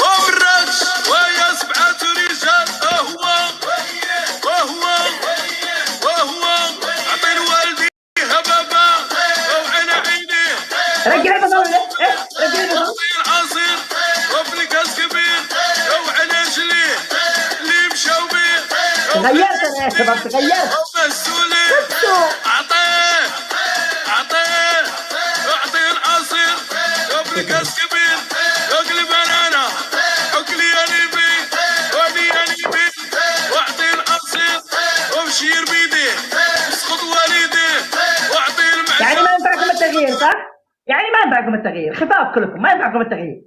ومراتش ويا 7 رجال وهو عطي لوالديه بابا وعين عينيه رجع البصل رجع البصل عطي العصير وفي الكاس كبير وعين رجليه اللي مشاو بيه تغيرت انا يا شباب تغيرت ومسؤولين عطيه العصير وفي الكاس كبير اقلب انا اكلي انيبي واني انيبي واعطي العصير وبشير بيديه اسقط والديه واعطي يعني ما ينفعكم التغيير صح؟ يعني ما ينفعكم التغيير خفاف كلكم ما ينفعكم التغيير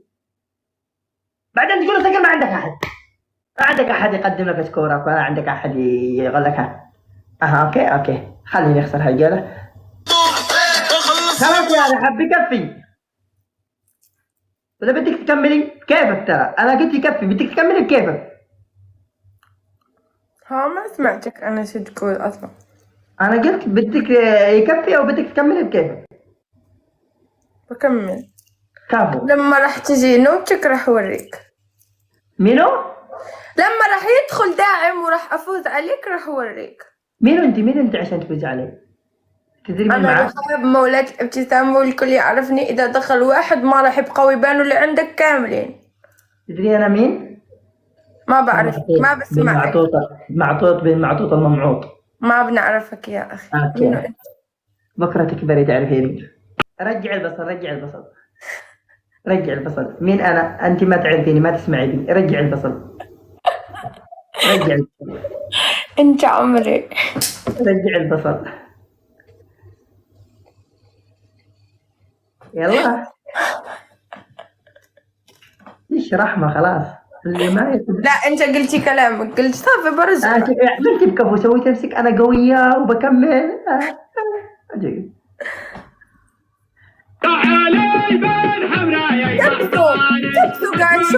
بعدين تقولوا سكر ما عندك احد ما عندك احد يقدم لك سكورك ولا عندك احد يقول لك اوكي خليني اخسر هالجوله خلاص يا حبي كفي ولا بدك تكملي كيفك ترى انا قلت يكفي بدك تكملي بكيفك ها ما سمعتك انا شو تقول اصلا. انا قلت بدك يكفي او بدك تكملي بكيفك بكمل كفو لما راح تجي نوبتك راح اوريك مينو لما راح يدخل داعم وراح افوز عليك راح اوريك. مين انت عشان تفوز علي تدري مين انا معك رحاب مولاة ابتسام والكل يعرفني اذا دخل واحد ما راح يبقوا يبانوا اللي عندك كاملين. تدري انا مين ما بعرفك ما بسمعك بن معطوط الممعوط ما بنعرفك يا اخي. اوكي بكره تكبري تعرفيني. رجع البصل مين انا انت ما تعرفيني ما تسمعيني رجع البصل انت عمري رجع البصل يلا ليش رحمة خلاص اللي ما يقدر. لا انت قلتي كلامك قلت صافي برجع ما انت بكفو سويت نفسك انا قوية وبكمل اجي تكفوا قاعد شوف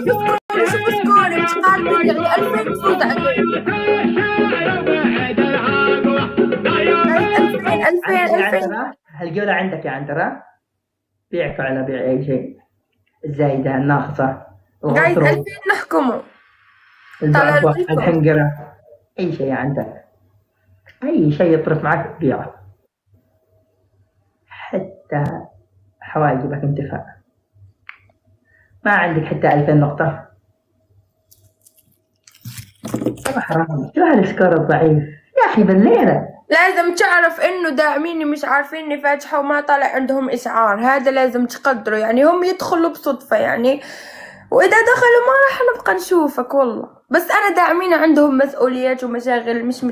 سكوري مش قادر يعني 2000 تفوز عليه 2000 هالجولة عندك يا عنترة بيعك على بيع اي شيء الزايدة الناقصة قاعد 2000 نحكمه البعبع الحنقرة اي شيء عندك اي شيء يطرف معك بيعه حتى حواجبك انتفاء ما عندك حتى 2000 نقطة حرام شو هالسكور الضعيف يا اخي بالليلة. لازم تعرف انه داعميني مش عارفيني فاتحة وما طالع عندهم اسعار هذا لازم تقدره يعني هم يدخلوا بصدفة يعني واذا دخلوا ما راح نبقى نشوفك والله بس انا داعمين عندهم مسؤوليات ومشاغل مش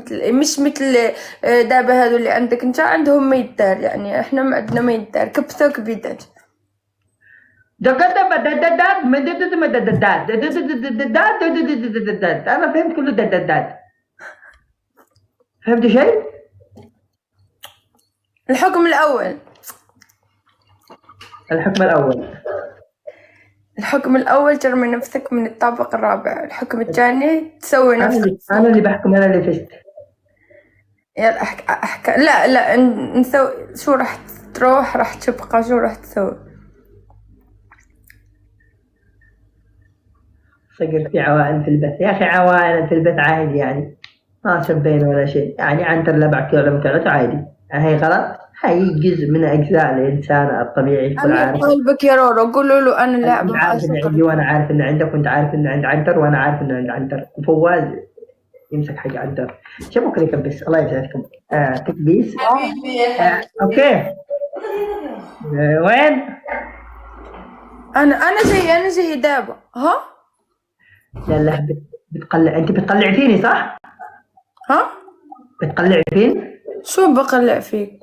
مثل دابا هذو اللي عندك انت عندهم ما يدار يعني احنا ما عندنا ما يدار كبثوك بيدات انا فهمت كله دددات فهمت شيء؟ الحكم الاول ترمي نفسك من الطابق الرابع. الحكم الثاني تسوي نفسك انا اللي بحكم انا اللي فزت. يلا احكي لا نسوي شو راح تروح راح تبقى شو راح تسوي صقر في عوائل في البث يا اخي عوائل في البث عادي يعني ما شبين ولا شيء يعني عنتر لبعك ولا متعلق عادي هي غلط هي جزء من اجزاء الانسان الطبيعي يكون عارف قلبك يا رورو قولوا له انا لاعب عارف ان عندي وانا عارف ان عندك وانت عارف ان عند عنتر وانا عارف ان عند عنتر وفواز يمسك حق عنتر شو ممكن يكبس الله يسعدكم تكبيس اوكي وين انا زي دابا ها لا بتقلع انت بتقلع فيني صح ها بتقلع فيني شو بقلع فيك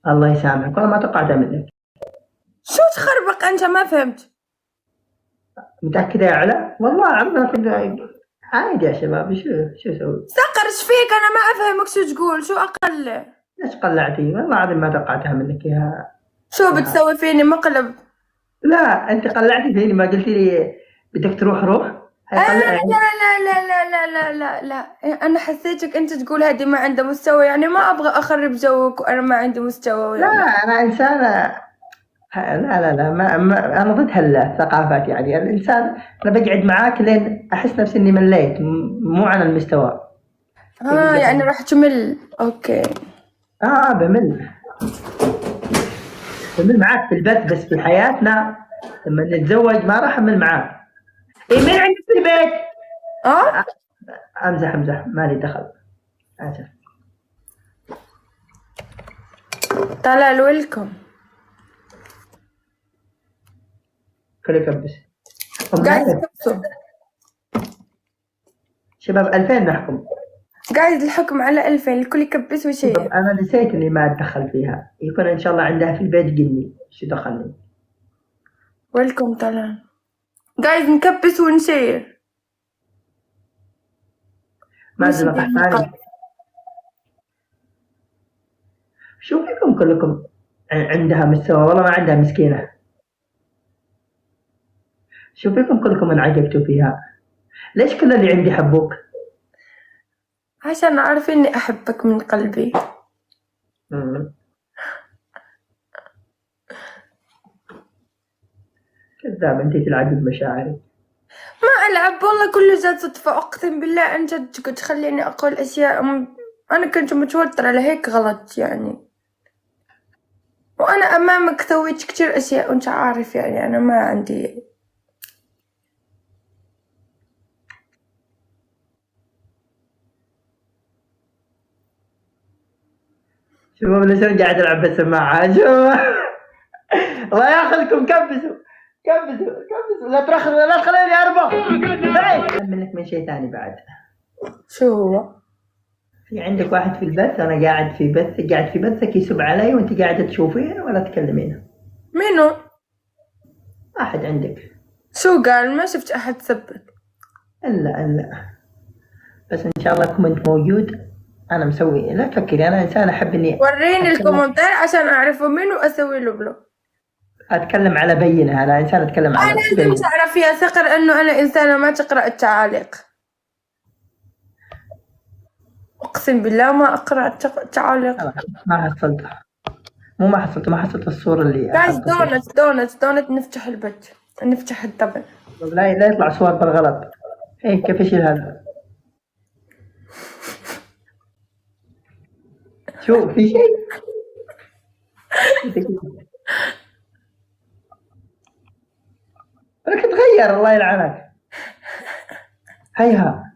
الله يسامحك والله ما توقعتها منك شو تخربق انت ما فهمت متأكدة يا علا والله عمرنا كنا عادي يا شباب شو اسوي سقرش فيك انا ما افهمك شو تقول شو اقلع ليش قلعتي والله العظيم ما توقعتها منك يا شو بتسوي فيني مقلب لا انت قلعتي فيني ما قلتي لي بدك تروح لا انا حسيتك انت تقول هذه ما عنده مستوى يعني ما ابغى اخرب جوك وانا ما عندي مستوى لا انا انسانة لا ما انا ضد هالثقافات. يعني الانسان انا بقعد معاك لين احس نفسي اني مليت، مو على المستوى. يعني راح تمل. اوكي. بمل معاك في البث، بس في حياتنا لما نتزوج ما راح امل معاك. مين عندك في البيت؟ امزح مالي دخل. اسف. طلال ويلكم. كل يكبس. قاعد تكبسوا شباب 2000 نحكم. قاعد الحكم على 2000 الكل يكبس وشيء. انا نسيت اني ما اتدخل فيها. يكون ان شاء الله عندها في البيت قلني شو دخلني. ويلكم طلال. قاعد نكبس ونشير. ما ادري ثاني. شو فيكم كلكم عندها مستوى؟ والله ما عندها مسكينة. شو فيكم كلكم انعجبتوا فيها؟ ليش كل اللي عندي حبوك؟ عشان أعرف إني أحبك من قلبي. كذاب، انتي تلعبي بمشاعري. ما ألعب والله، كله جات صدفة. أقسم بالله عن جد تخليني أقول أشياء أنا كنت متوترة لهيك غلط يعني. وأنا أمامك سويت كتير أشياء وأنت عارف يعني أنا ما عندي. شباب ليش انا قاعد العب بالسماعة؟ الله ياخذكم. كبسوا لا تخليني اربخ. منك من شيء ثاني بعد. شو هو؟ في عندك واحد في البث، انا قاعد في بثك يسب علي وانت قاعده تشوفينه ولا تكلمينه. منو؟ واحد عندك. شو قال؟ ما شفت احد سبك. الا بس ان شاء الله كومنت موجود. انا مسوي، لا تفكري، انا انسان احب اني وريني الكومنتات عشان اعرفه منو اسوي له بلوك. اتكلم على بينه. انا انسان اتكلم على انا لازم تعرف يا صقر انه انا انسانه ما تقرا التعاليق. اقسم بالله ما اقرا التعاليق. ما حصلت الصوره اللي جايز دونت نفتح البث، نفتح الطبع. لا يطلع صور بالغلط. كيف اشيل هذا؟ شو في شيء؟ لك تغير الله يلعنك. هيها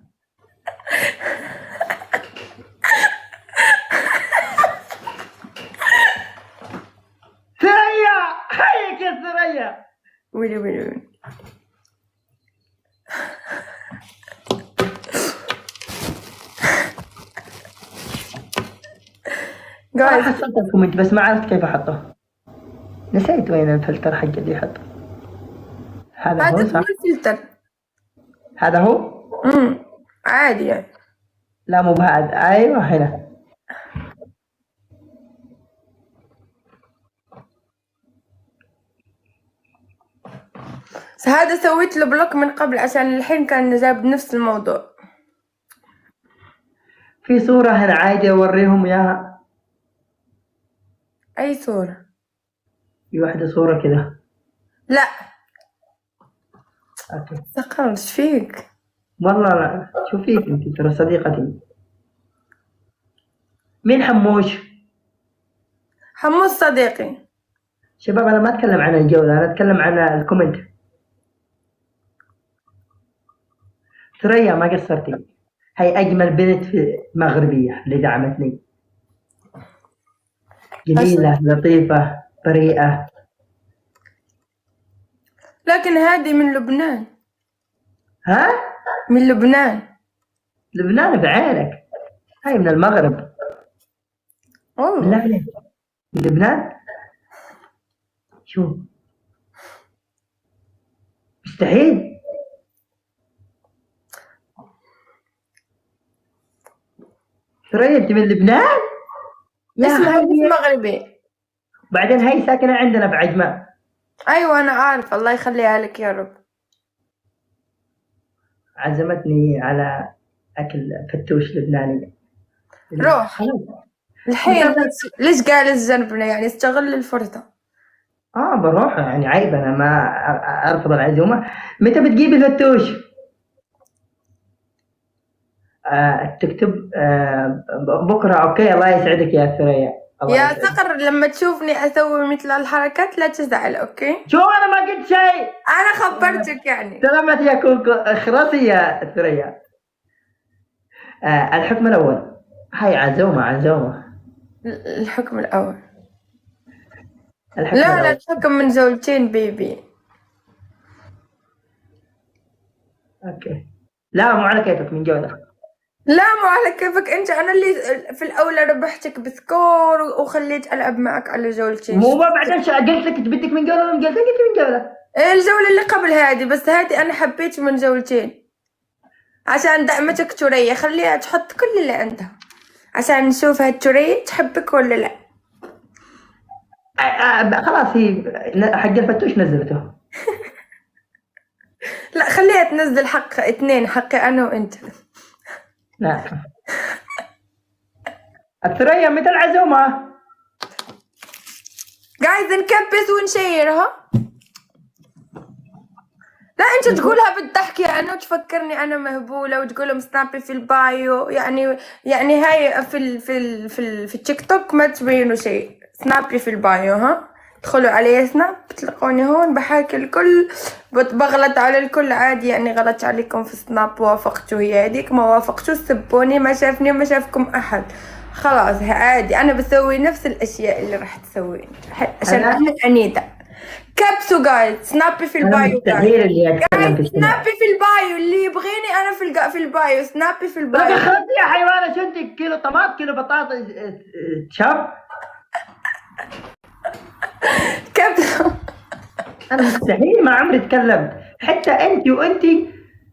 ثريا، حيك يا ثريا. ويلي جايز حطيت الكومنت بس ما عرفت كيف احطه. نسيت وين الفلتر حق اللي يحطه. هذا هو صح؟ الفلتر هذا هو؟ عادي يعني. لا مو بهذا. ايوه هنا. هذا سويت له بلوك من قبل عشان الحين كان جاب نفس الموضوع. في صورة هنا عادي اوريهم اياها. اي صورة؟ في واحدة صورة كذا. لا اوكي. ثقل ايش فيك؟ والله لا، شو فيك انت؟ ترى صديقتي. مين حموش؟ حموش صديقي. شباب انا ما اتكلم عن الجولة، انا اتكلم عن الكومنت. ثريا ما قصرتي، هي اجمل بنت في مغربية اللي دعمتني. جميلة لطيفة بريئة. لكن هذه من لبنان. ها؟ من لبنان. لبنان بعينك، هاي من المغرب. والله لا من لبنان. شو مستحيل. ثريا انت من لبنان؟ اسمها مغربي. بعدين هاي ساكنة عندنا بعجمان. ايوه انا عارف، الله يخليها لك يا رب. عزمتني على اكل فتوش لبناني. روح الحين. ليش جالس جنبنا يعني؟ استغل الفرصة. بروح يعني عيب انا ما ارفض العزومه. متى بتجيب الفتوش؟ تكتب بكره. اوكي الله يسعدك يا ثريا، الله يا يسعدك. صقر لما تشوفني اسوي مثل الحركات لا تزعل، اوكي؟ شو انا ما قلت شيء. انا خبرتك يعني. سلامت يا كوكو، اخرسي يا ثريا. الحكم الاول. هاي عزومه عزومه. الحكم الاول. الحكم لا لا، الاول. الحكم من زوجتين بيبي. اوكي. لا مو على كيفك من جودة. لا مو على كيفك انت، انا اللي في الاولى ربحتك بسكور وخليت العب معك على جولتين. مو بعدين قلت لك بدك من جولة، من جولة قلت من جولة. الجولة اللي قبل هذه، بس هذه انا حبيت من جولتين عشان دعمتك تورية، خليها تحط كل اللي عندها عشان نشوف هالتورية تحبك ولا لا. خلاص هي حق الفتوش نزلته. لا خليها تنزل حق اثنين، حقي انا وانت. لا الثريا متى العزومة؟ قاعد نكبس ونشيرها. لا انت تقولها بالضحك يعني وتفكرني انا مهبوله وتقولهم سنابي في البايو، يعني هاي في التيك توك ما تبينوا شيء. سنابي في البايو، ها ادخلوا علي سناب بتلقوني هون بحاكي الكل، بغلط على الكل عادي، يعني غلط عليكم في سناب وافقتوا، هي هذيك ما وافقتوا سبوني، ما شافني وما شافكم احد، خلاص عادي. انا بسوي نفس الاشياء اللي راح تسوين عشان انا عنيدة. كبسوا جايز، سنابي في البايو مستحيل اللي اتكلم في السناب. سنابي في البايو، اللي يبغيني انا في البايو، سنابي في البايو. لا خلاص يا حيوانة، شو انت كيلو طماط كيلو بطاطا شاب. كبسوا. انا مستحيل ما عمري تكلمت، حتى انت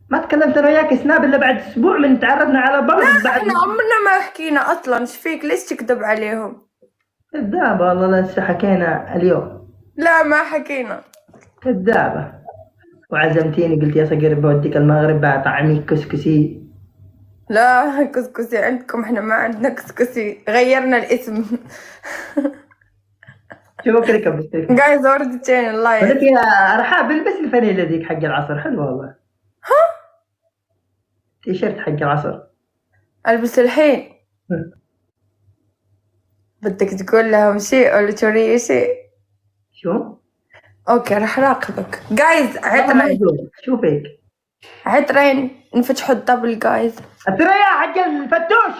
ما تكلمت انا وياك سناب الا بعد اسبوع من تعرفنا على بعض. بعد احنا عمرنا ما حكينا اصلا، ايش فيك ليش تكذب عليهم؟ كذابة والله، لسه حكينا اليوم. لا ما حكينا. كذابة. وعزمتيني قلت يا صقر بوديك المغرب بطعميك كسكسي. لا كسكسي عندكم، احنا ما عندنا كسكسي، غيرنا الاسم. شو فكرك بستيك؟ جايز وردتين الله بقول لك يا يا رحاب البس الفانيلة ذيك حق العصر، حلوة والله. تيشيرت حق العصر. البس الحين. بدك تقول لهم شيء ولا توري شيء؟ شو؟ اوكي راح راقبك. جايز عطرين شو فيك؟ عطرين نفتحوا الدبل جايز. الثريا حق الفتوش.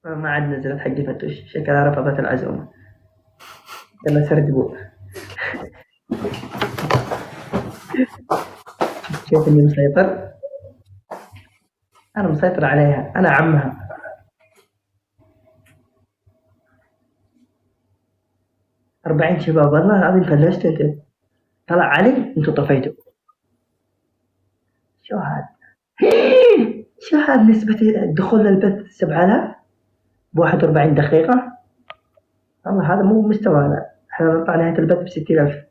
ما عاد نزلت حق الفتوش، شكلها رفضت العزومة. يلا سردبوا. شوف اني مسيطر. انا مسيطر عليها، انا عمها. 40 شباب والله العظيم فلشت انت. طلع علي انتوا طفيتوا. شو هذا؟ شو هذا نسبة الدخول للبث 7000 ب 41 دقيقة؟ والله هذا مو مستوانا، احنا نطلع نهاية البث ب 60,000.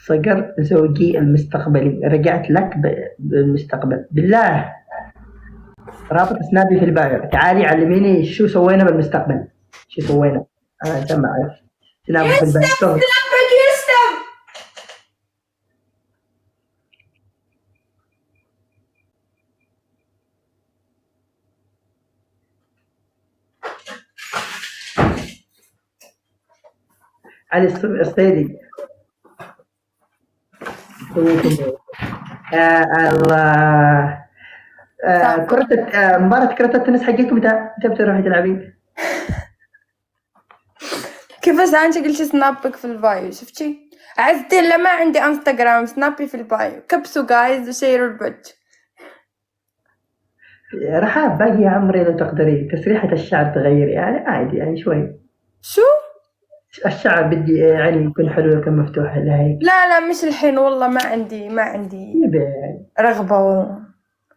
صقر زوجي المستقبلي، رجعت لك بالمستقبل بالله. رابط سنابي في البايو، تعالي علميني شو سوينا بالمستقبل. شو سوينا؟ انا جمع سنابي في البايو. سنابك يسلم. علي الصيدي. يا الله. مباراة كرة التنس حقتكم متى بتروحي تلعبين؟ كيفاش انت قلتي سنابك في البايو؟ شفتي عزتي لا ما عندي انستغرام، سنابي في البايو. كبسوا جايز وشيروا البث. رحاب باقي يا عمري لو تقدري تسريحة الشعر تغيري، يعني عادي يعني شوي. شو؟ الشعر بدي يعني يكون حلو، يكون مفتوح لهيك. لا لا مش الحين والله، ما عندي بيبي رغبة والله.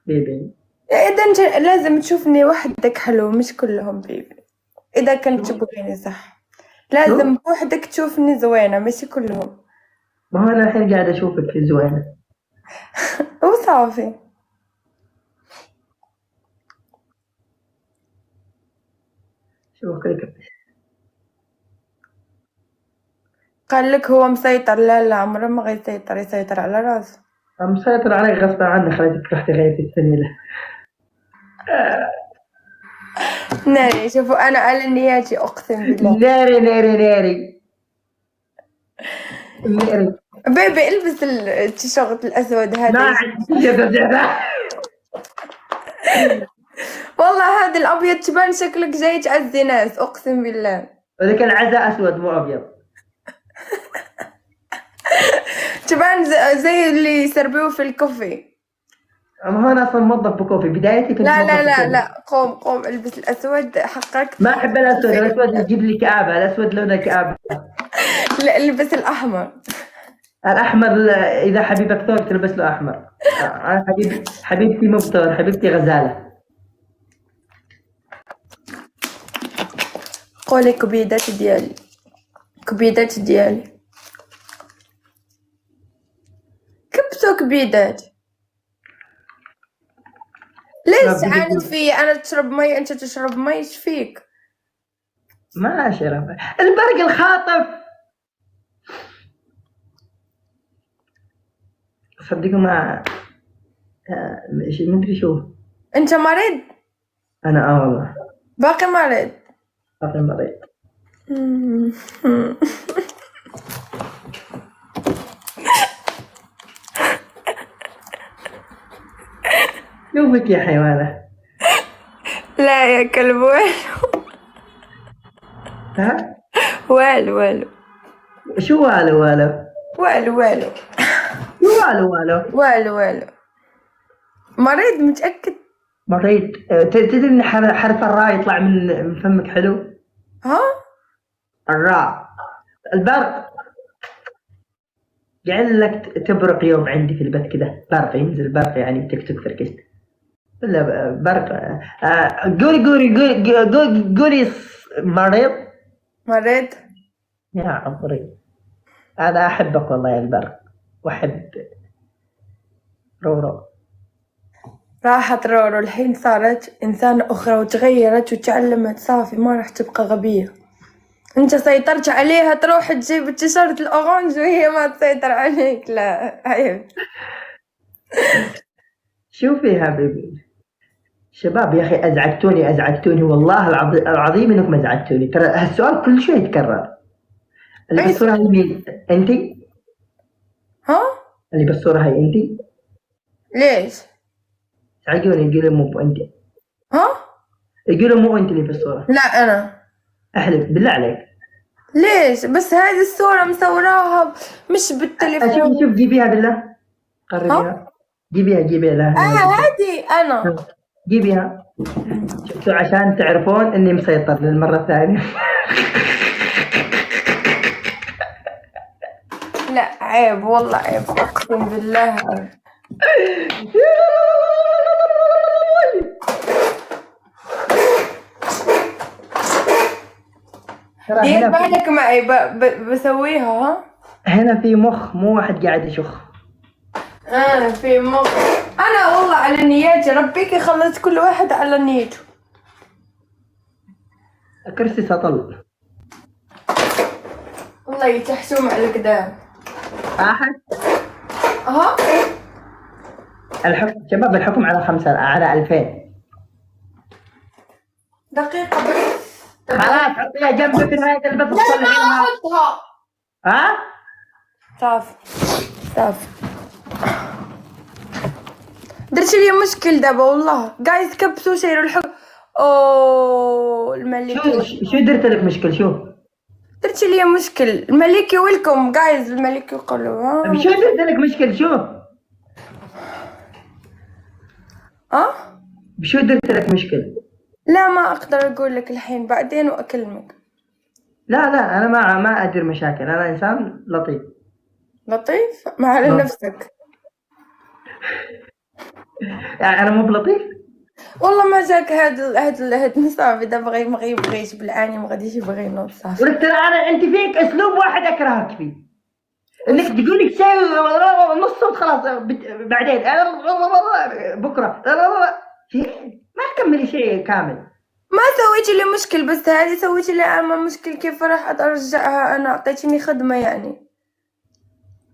بيبي إذا أنت لازم تشوفني وحدك حلو، مش كلهم بيبي. إذا كنت تبغيني صح لازم وحدك تشوفني زوينة، مش كلهم. ما هو أنا الحين قاعد أشوفك في زوينة. وصافي. شوف كيف قال لك هو مسيطر. لا لا، عمره ما غيسيطر، يسيطر على راسه. مسيطر عليك غصب عنك، خليتك رحتي غيرتي السنيلة. ناري، شوفوا انا على نياتي اقسم بالله. ناري ناري ناري ناري. بيبي البس التيشيرت الاسود هذا. ما عندي جدع. والله هذا الابيض تبان شكلك جاي تعزي ناس اقسم بالله. ولكن العزاء اسود مو ابيض. تبان زي اللي يسربوه في الكوفي. اما هو انا اصلا موظف بكوفي، بدايتي كنت لا موظف لا لا بكوفي. لا، قوم البس الاسود حقك. ما احب الاسود، الاسود يجيب لي كآبة، الاسود لونه كآبة. لا البس الاحمر. الاحمر اذا حبيبك ثور تلبس له احمر. انا حبيبتي مو بثور، حبيبتي غزالة. قولي كبيدات ديالي، كبيدات ديالي، كبسوا كبيدات. ليش تعاند فيا؟ انا تشرب مي انت تشرب مي، ايش فيك؟ ما اشرب البرق الخاطف. صدقوا ما مدري شو. انت مريض؟ انا والله باقي مريض. باقي مريض. شوفك يا حيوانة. لا يا كلب، والو ها؟ والو شو والو والو؟ والو شو والو والو؟ والو مريض متأكد؟ مريض. تدري ان حرف الراء يطلع من فمك حلو؟ ها؟ الراء. البرق جعل لك تبرق يوم عندي في البيت كذا، برق ينزل، برق يعني تك فركشت ولا برق. قولي مريض. مريض يا عمري انا احبك والله يا البرق، واحب رورو. راحت رورو، الحين صارت إنسانة أخرى وتغيرت وتعلمت، صافي ما راح تبقى غبية. أنت سيطرت عليها تروح تجيب التيشيرت الأورانج وهي ما تسيطر عليك. لا عيب. شوفي يا حبيبي شباب، يا أخي أزعجتوني والله العظيم إنكم أزعجتوني. ترى هالسؤال كل شوي يتكرر. اللي بالصورة هاي مين؟ أنتي؟ ها؟ اللي بالصورة هاي أنتي؟ ليش؟ تعجبني يقولوا مو أنتي. ها؟ يقولوا مو أنتي اللي في الصورة. لا أنا. أحلف بالله عليك. ليش؟ بس هذه الصورة مصوراها مش بالتليفون. شوف جيبيها بالله، قربيها. جيبيها لا. هذه أنا. جيبيها. شفتوا عشان تعرفون إني مسيطر للمرة الثانية. لا عيب والله عيب، أقسم بالله عيب. دير بالك معي بسويها. ها؟ هنا في مخ، مو واحد قاعد يشخ. أنا في مخ. أنا والله على نياتي، ربيك يخلص كل واحد على نيته. كرسي سطل. والله يتحسوم على القدام. أحد. ها؟ الحكم شباب، الحكم على 5 على 2000. دقيقة بس. خلاص حطيها جنبي في نهاية البث. لا ما أحطها. ها؟ صافي درت لي مشكل دابا والله. جايز كبسوا شيروا الحكم. اوه الملكي. شو درت لك مشكل؟ شو درت لي مشكل؟ الملكي ويلكم جايز. الملكي يقولوا شو درت لك مشكل؟ شو بشو درت لك مشكل؟ لا ما اقدر اقول لك الحين، بعدين واكلمك. لا انا ما ادير مشاكل، انا انسان لطيف. لطيف ما على نفسك. يعني انا مو بلطيف والله ما جاك هاد صافي دابا ما يبغيش بالعاني، ما غاديش يبغي ينوض صافي. ولك ترى انت فيك اسلوب واحد اكرهك فيه، انك تقولي شيء نص صوت خلاص بعدين بكره ما تكملي شيء كامل. ما سويتي لي مشكل، بس هذه سويتي لي أما مشكل. كيف راح أرجعها؟ أنا أعطيتيني خدمة يعني.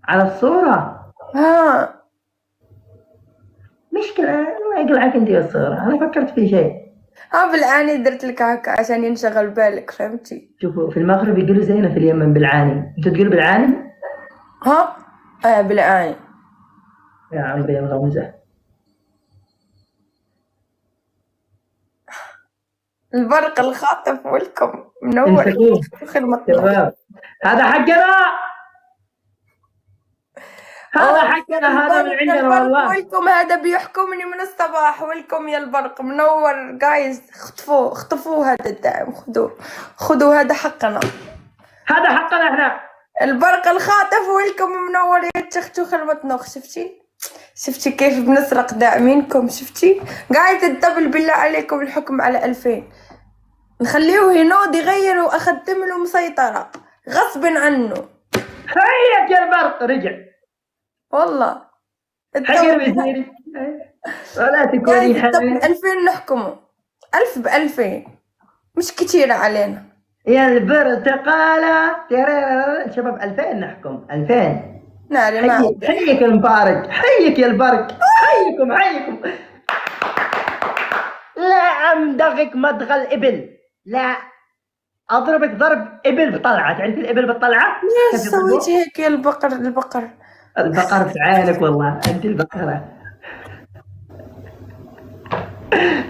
على الصورة ها مشكلة، الله يقلعك انت الصورة، انا فكرت في شيء. بالعاني درت لك هكا عشان ينشغل بالك، فهمتي؟ شوفوا في المغرب يقولوا زينا، في اليمن بالعاني، انتوا تقولوا بالعاني؟ بالعاني. يا عمري الغمزة. البرق الخاطف والكم منور. امسكوه خدمة. شباب، هذا حقنا، هذا حقنا، هذا من عندنا والله. والكم هذا بيحكمني من الصباح. والكم يا البرق منور جايز. اخطفوه هذا الدعم، خذوه هذا حقنا. هذا حقنا احنا. البرق الخاطف والكم منور يا تختو خدمة نوخ. شفتي كيف بنسرق داعمينكم؟ شفتي قاعد الدبل. بالله عليكم الحكم على 2000 نخليه ينوض يغير واخدم له مسيطرة غصب عنه. هيك يا البرق رجع والله. حق الوزير ولا تكوني حنين. 2000 نحكمه. 1000 ب2000 مش كتيرة علينا يا البرتقالة شباب. 2000 نحكم 2000. ناري ما حيك المبارك، حيك يا البرق، حيكم. لا امدغك مدغ الابل، لا اضربك ضرب ابل بطلعه. تعرفي الابل بالطلعه؟ ليش سويتي هيك يا البقر؟ البقر في عينك والله، انت البقره.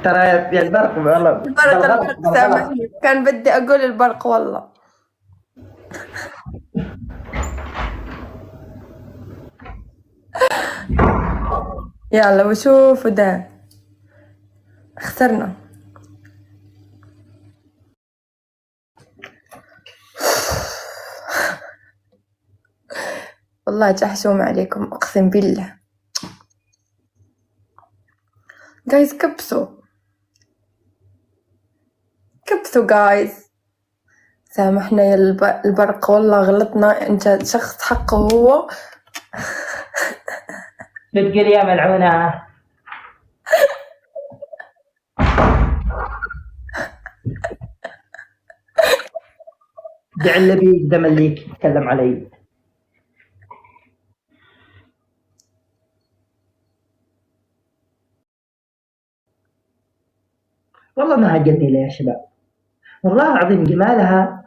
ترى يا البرق والله. البرق سامحني، كان بدي اقول البرق والله. يلا وشوفوا ده خسرنا. والله جحشوم عليكم اقسم بالله. جايز كبسوا جايز. سامحنا يا البرق والله غلطنا. انت شخص حقه هو. بتقول يا ملعونة. دع بيك دم ليك تكلم علي. والله ما عجبني ليه يا شباب، والله العظيم جمالها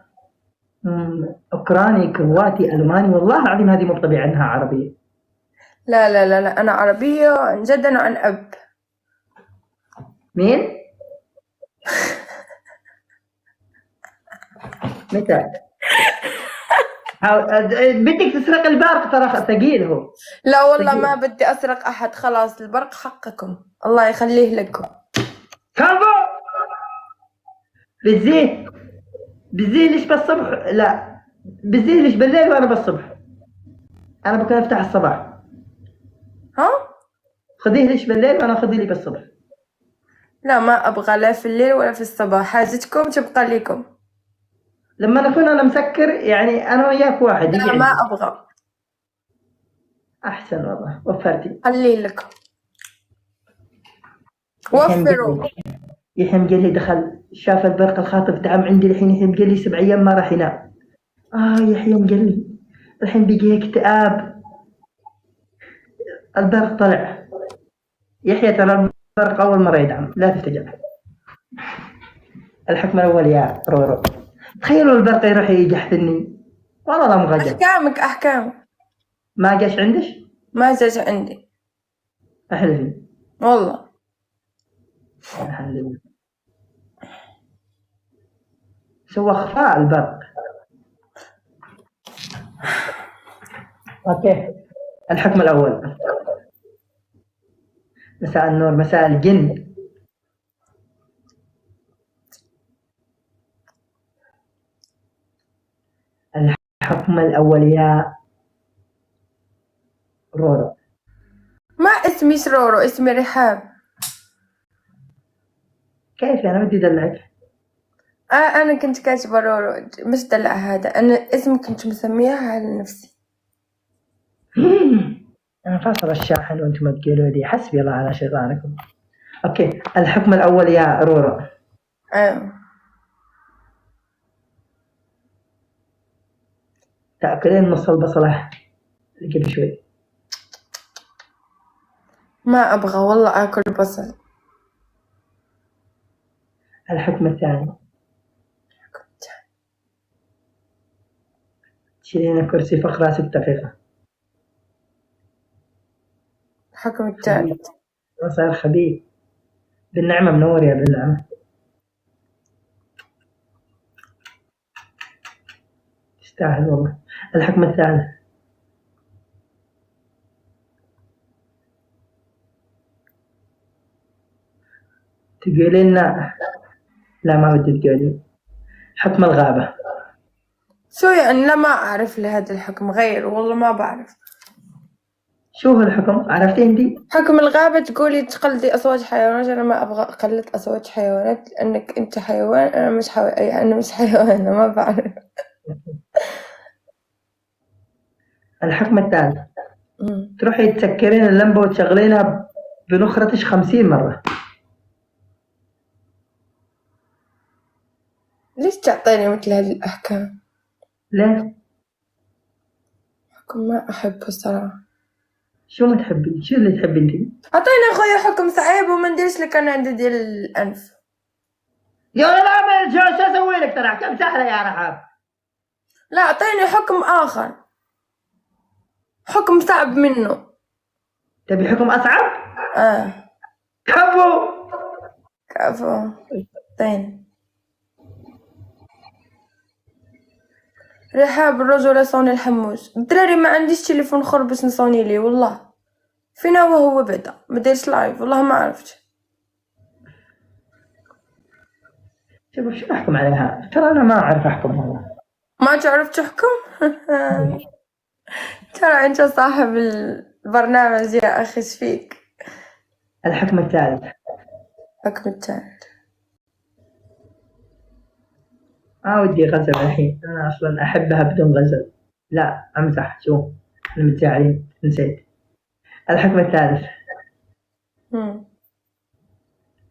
اوكراني كرواتي الماني، والله العظيم هذه مو طبيعي انها عربيه. لا لا لا لا، انا عربيه عن جد عن اب. مين؟ متى؟ بدك تسرق البرق؟ ترى ثقيل هو. لا والله ما بدي اسرق احد، خلاص البرق حقكم الله يخليه لكم. كفو. بالزيت ليش بالصبح؟ لا بالزيت ليش بالليل وانا بالصبح؟ انا بكون افتح الصباح. خذيه ليش بالليل وانا خذي لي بالصبح. لا ما ابغى لا في الليل ولا في الصباح، حاجتكم تبقى لكم. لما نكون انا مسكر يعني انا وياك واحد. لا ما ابغى. احسن والله وفرتي. خليه لكم. وفروا. يحيى مجلي دخل شاف البرق الخاطف دعم عندي الحين. يحيى مجلي 7 أيام ما راح ينام. يحيى مجلي الحين بيجي اكتئاب. البرق طلع. يحيى ترى البرق اول مره يدعم، لا تفتجع. الحكم الاول يا رورو. تخيلوا البرق يروح يجحفلني، والله لا مغجر. احكامك ما جاش عندش؟ ما جاش عندي احلفي والله. احلفي. سوى خفاء البرق. اوكي الحكم الاول. مساء النور مساء الجن. الحكم الأول يا رورو. ما اسمي رورو، اسمي رحاب. كيف أنا بدي دلعك؟ أنا كنت كاتبة رورو مش دلع هذا، أنا اسم كنت مسميها على نفسي. أنا فاصل الشاحن وأنتم ما تقولوا لي. حسبي الله على شيطانكم. أوكي الحكم الأول يا رورو. ايوه. تاكلين نص البصله اللي قبل شوي. ما ابغى والله اكل بصل. الحكم الثاني، تشيلين كرسي فوق راسك دقيقة. الحكم الثالث، صار خبيث. بالنعمة منور يا بالنعمة. تستاهل والله. الحكم الثالث، تقولين لا ما بدي تقولي. حكم الغابة. شو يعني؟ لا ما اعرف لهذا الحكم، غير والله ما بعرف. شو هو الحكم؟ عرفتين دي؟ حكم الغابة تقولي تقلدي أصوات حيوانات. أنا ما أبغى أقلد أصوات حيوانات لأنك أنت حيوان، أنا مش أنا مش حيوان، ما بعرف. الحكم الثالث، تروحي تسكرين اللمبة وتشغلينها بنخرتش 50 مرة. ليش تعطيني مثل هذه الأحكام؟ ليه؟ حكم ما أحبه الصراحة. شو ما تحبين؟ شو اللي تحبين انتي؟ أعطيني أخوي حكم صعيب وما نديرش لك أنا عندي ديال الأنف. يا لا شو اسوي لك؟ ترى احكام سهلة يا رحاب. لا أعطيني حكم آخر، حكم صعب منه. تبي حكم أصعب؟ كفو. كفو. طين رحاب الرجل يصوني الحموش. الدراري ما عنديش تليفون اخر باش نصوني ليه والله. فينا وهو بدا ما دايرش لايف والله ما عرفت. شوف شو احكم عليها؟ ترى انا ما اعرف احكم والله. ما تعرف تحكم؟ ترى انت صاحب البرنامج يا اخي، ايش فيك؟ الحكم الثالث، حكم الثالث. ما ودي غزل الحين، انا اصلا احبها بدون غزل. لا امزح، شو احنا متزاعلين، نسيت. الحكم الثالث،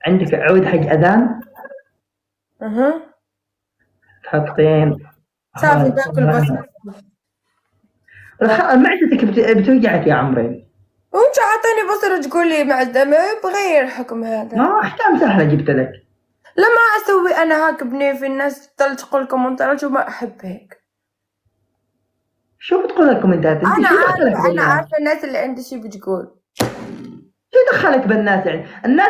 عندك عود حق اذان. تحطين صافي تاكل بصل. معدتك بتوجعك يا عمري. وانت عطيني بصل وتقول لي معدة؟ ما بغير الحكم هذا. ما احكام سهله جبت لك. لما اسوي انا هاك بنيفي الناس تضل تقول كومنتات وما احب هيك. شو بتقول الكومنتات؟ انا عارفه الناس اللي عندي شي بتقول. شو دخلك بالناس يعني؟ الناس